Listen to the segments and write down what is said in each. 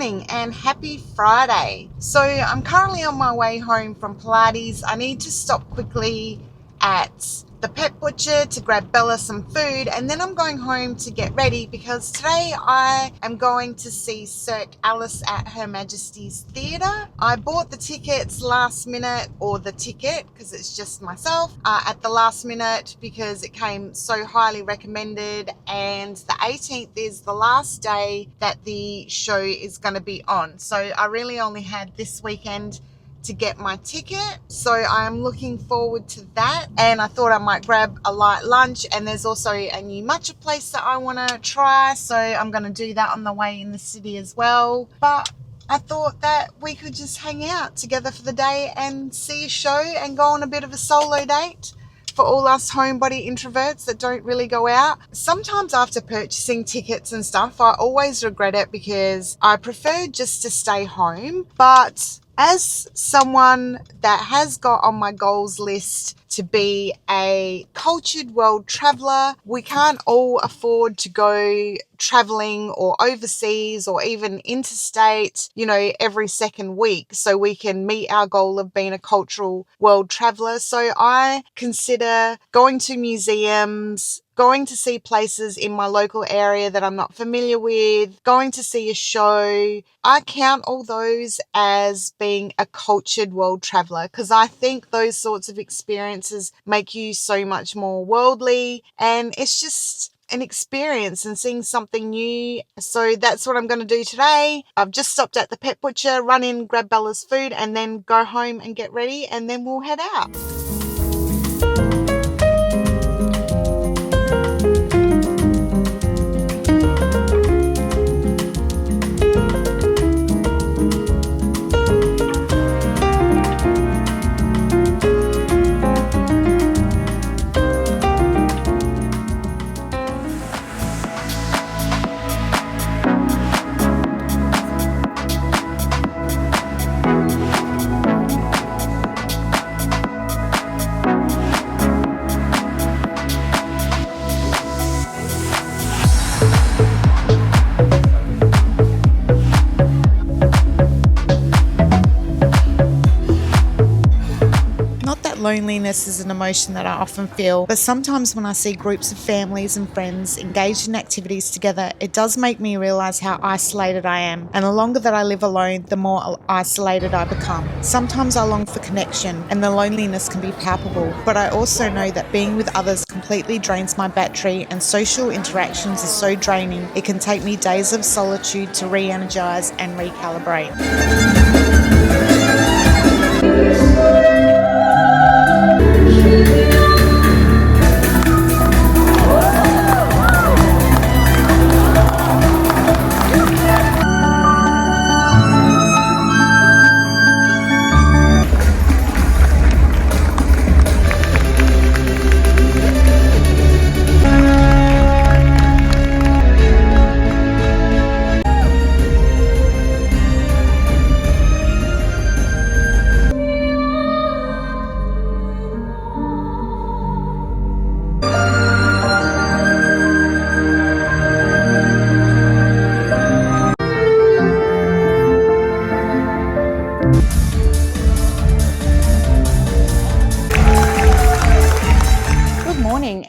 morning and happy Friday. So I'm currently on my way home from Pilates. I need to stop quickly at the pet butcher to grab Bella some food, and then I'm going home to get ready because today I am going to see Cirque Alice at Her Majesty's Theatre. I bought the tickets last minute, or the ticket because it's just myself, at the last minute because it came so highly recommended, and the 18th is the last day that the show is going to be on. So I really only had this weekend to get my ticket, so I'm looking forward to that. And I thought I might grab a light lunch, and there's also a new matcha place that I want to try, so I'm going to do that on the way in the city as well. But I thought that we could just hang out together for the day and see a show and go on a bit of a solo date for all us homebody introverts that don't really go out. Sometimes after purchasing tickets and stuff, I always regret it because I prefer just to stay home. But as someone that has got on my goals list to be a cultured world traveler, we can't all afford to go traveling or overseas or even interstate, every second week so we can meet our goal of being a cultural world traveler. So I consider going to museums, going to see places in my local area that I'm not familiar with, going to see a show. I count all those as being a cultured world traveler because I think those sorts of experiences make you so much more worldly, and it's just an experience and seeing something new. So that's what I'm going to do today. I've just stopped at the pet butcher, run in, grab Bella's food, and then go home and get ready, and then we'll head out. Loneliness is an emotion that I often feel, but sometimes when I see groups of families and friends engaged in activities together, it does make me realise how isolated I am, and the longer that I live alone, the more isolated I become. Sometimes I long for connection, and the loneliness can be palpable, but I also know that being with others completely drains my battery, and social interactions are so draining, it can take me days of solitude to re-energise and recalibrate.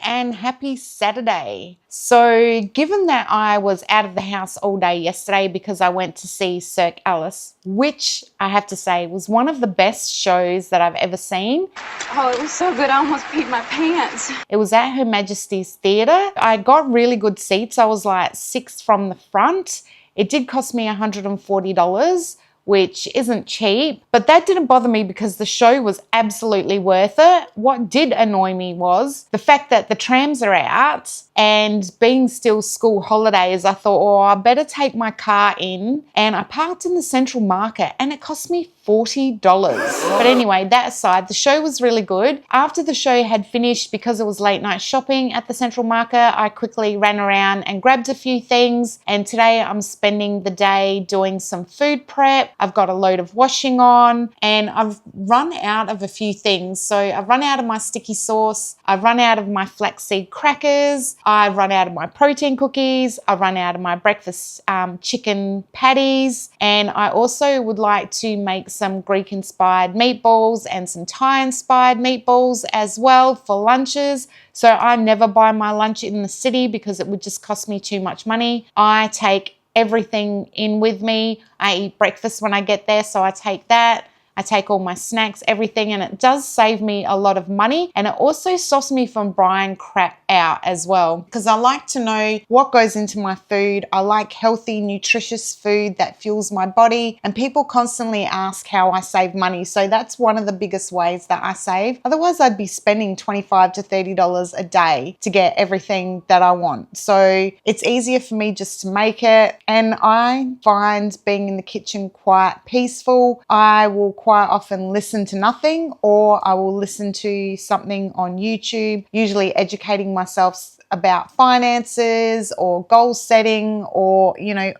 And happy Saturday. So given that I was out of the house all day yesterday because I went to see Cirque Alice, which I have to say was one of the best shows that I've ever seen. Oh, it was so good I almost peed my pants. It was at Her Majesty's Theatre. I got really good seats. I was like 6th from the front. It did cost me $140, which isn't cheap, but that didn't bother me because the show was absolutely worth it. What did annoy me was the fact that the trams are out, and being still school holidays, I thought, I better take my car in, and I parked in the Central Market, and it cost me $40. But anyway, that aside, the show was really good. After the show had finished, because it was late night shopping at the Central Market, I quickly ran around and grabbed a few things. And today I'm spending the day doing some food prep. I've got a load of washing on and I've run out of a few things. So I've run out of my sticky sauce. I've run out of my flaxseed crackers. I've run out of my protein cookies. I've run out of my breakfast chicken patties. And I also would like to make some Greek-inspired meatballs and some Thai-inspired meatballs as well for lunches. So I never buy my lunch in the city because it would just cost me too much money. I take everything in with me. I eat breakfast when I get there, so I take that. I take all my snacks, everything, and it does save me a lot of money. And it also stops me from buying crap out as well, because I like to know what goes into my food. I like healthy, nutritious food that fuels my body. And people constantly ask how I save money. So that's one of the biggest ways that I save. Otherwise, I'd be spending $25 to $30 a day to get everything that I want. So it's easier for me just to make it. And I find being in the kitchen quite peaceful. I will quite often listen to nothing, or I will listen to something on YouTube, usually educating myself about finances or goal setting or,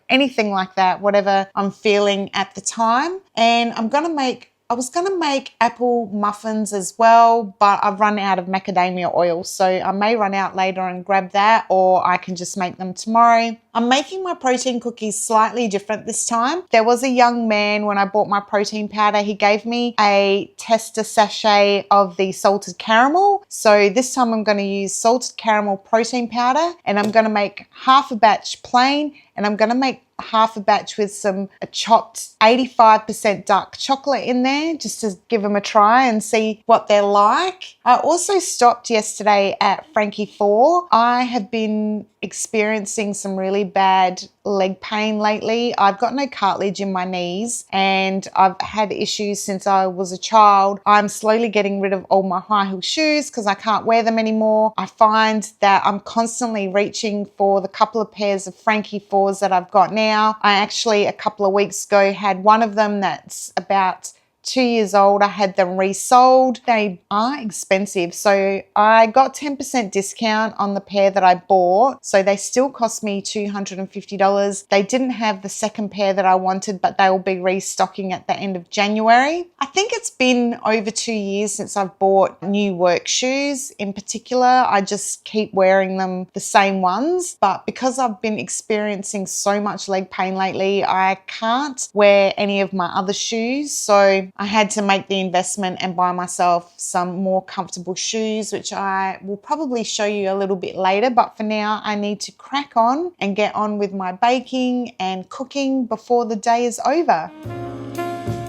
anything like that, whatever I'm feeling at the time. And I was going to make apple muffins as well, but I've run out of macadamia oil. So I may run out later and grab that, or I can just make them tomorrow. I'm making my protein cookies slightly different this time. There was a young man when I bought my protein powder. He gave me a tester sachet of the salted caramel. So this time I'm going to use salted caramel protein powder, and I'm going to make half a batch plain, and I'm going to make half a batch with some chopped 85% dark chocolate in there, just to give them a try and see what they're like. I also stopped yesterday at Frankie 4. I have been experiencing some really bad leg pain lately. I've got no cartilage in my knees and I've had issues since I was a child. I'm slowly getting rid of all my high heel shoes because I can't wear them anymore. I find that I'm constantly reaching for the couple of pairs of Frankie 4s that I've got now. I actually a couple of weeks ago had one of them that's about 2 years old. I had them resold. They are expensive. So I got 10% discount on the pair that I bought. So they still cost me $250. They didn't have the second pair that I wanted, but they will be restocking at the end of January. I think it's been over 2 years since I've bought new work shoes in particular. I just keep wearing them, the same ones. But because I've been experiencing so much leg pain lately, I can't wear any of my other shoes. So I had to make the investment and buy myself some more comfortable shoes, which I will probably show you a little bit later. But for now, I need to crack on and get on with my baking and cooking before the day is over.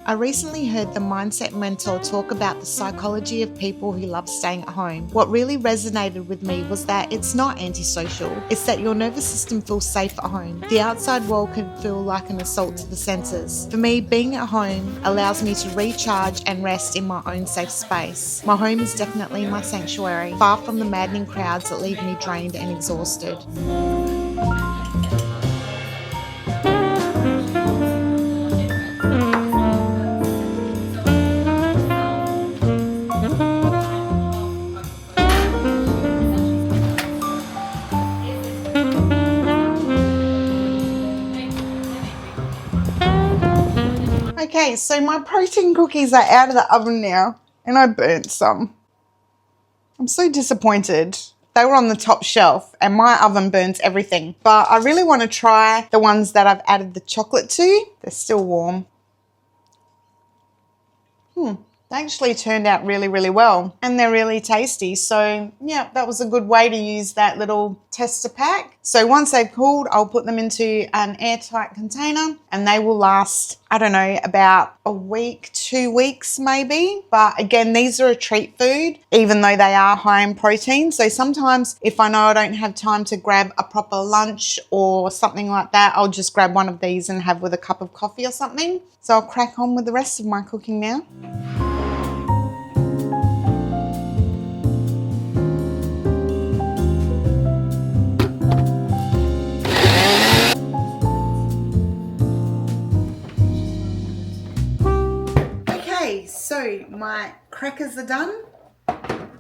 I recently heard the Mindset Mentor talk about the psychology of people who love staying at home. What really resonated with me was that it's not antisocial. It's that your nervous system feels safe at home. The outside world can feel like an assault to the senses. For me, being at home allows me to recharge and rest in my own safe space. My home is definitely my sanctuary, far from the maddening crowds that leave me drained and exhausted. Okay, so my protein cookies are out of the oven now, and I burnt some. I'm so disappointed. They were on the top shelf, and my oven burns everything. But I really want to try the ones that I've added the chocolate to. They're still warm. They actually turned out really, really well, and they're really tasty. So yeah, that was a good way to use that little tester pack. So once they've cooled, I'll put them into an airtight container, and they will last, I don't know, about a week, 2 weeks maybe. But again, these are a treat food, even though they are high in protein. So sometimes if I know I don't have time to grab a proper lunch or something like that, I'll just grab one of these and have with a cup of coffee or something. So I'll crack on with the rest of my cooking now. crackers are done,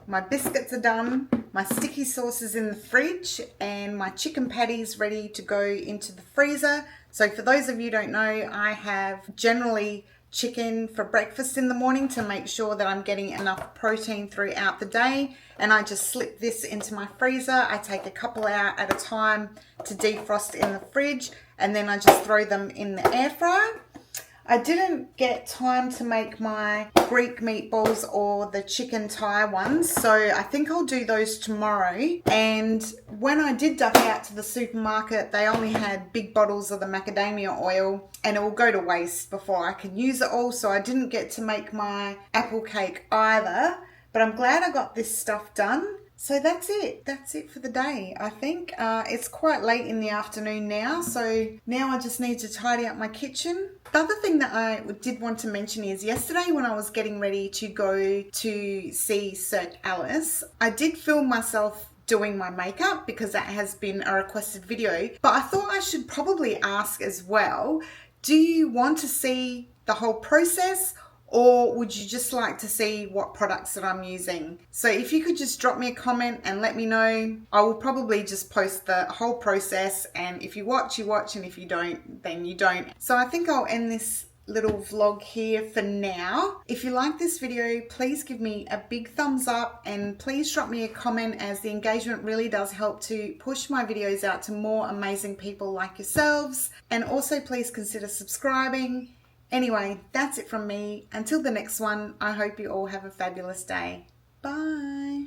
my biscuits are done, my sticky sauce is in the fridge, and my chicken patties ready to go into the freezer. So for those of you who don't know, I have generally chicken for breakfast in the morning to make sure that I'm getting enough protein throughout the day, and I just slip this into my freezer. I take a couple out at a time to defrost in the fridge, and then I just throw them in the air fryer. I didn't get time to make my Greek meatballs or the chicken Thai ones, so I think I'll do those tomorrow. And when I did duck out to the supermarket, they only had big bottles of the macadamia oil, and it will go to waste before I can use it all, so I didn't get to make my apple cake either. But I'm glad I got this stuff done. So that's it. That's it for the day, I think. It's quite late in the afternoon now, so now I just need to tidy up my kitchen. The other thing that I did want to mention is yesterday when I was getting ready to go to see Cirque Alice, I did film myself doing my makeup because that has been a requested video. But I thought I should probably ask as well, do you want to see the whole process, or would you just like to see what products that I'm using? So if you could just drop me a comment and let me know. I will probably just post the whole process, and if you watch, you watch, and if you don't, then you don't. So I think I'll end this little vlog here for now. If you like this video, please give me a big thumbs up, and please drop me a comment, as the engagement really does help to push my videos out to more amazing people like yourselves. And also please consider subscribing. Anyway, that's it from me. Until the next one, I hope you all have a fabulous day. Bye.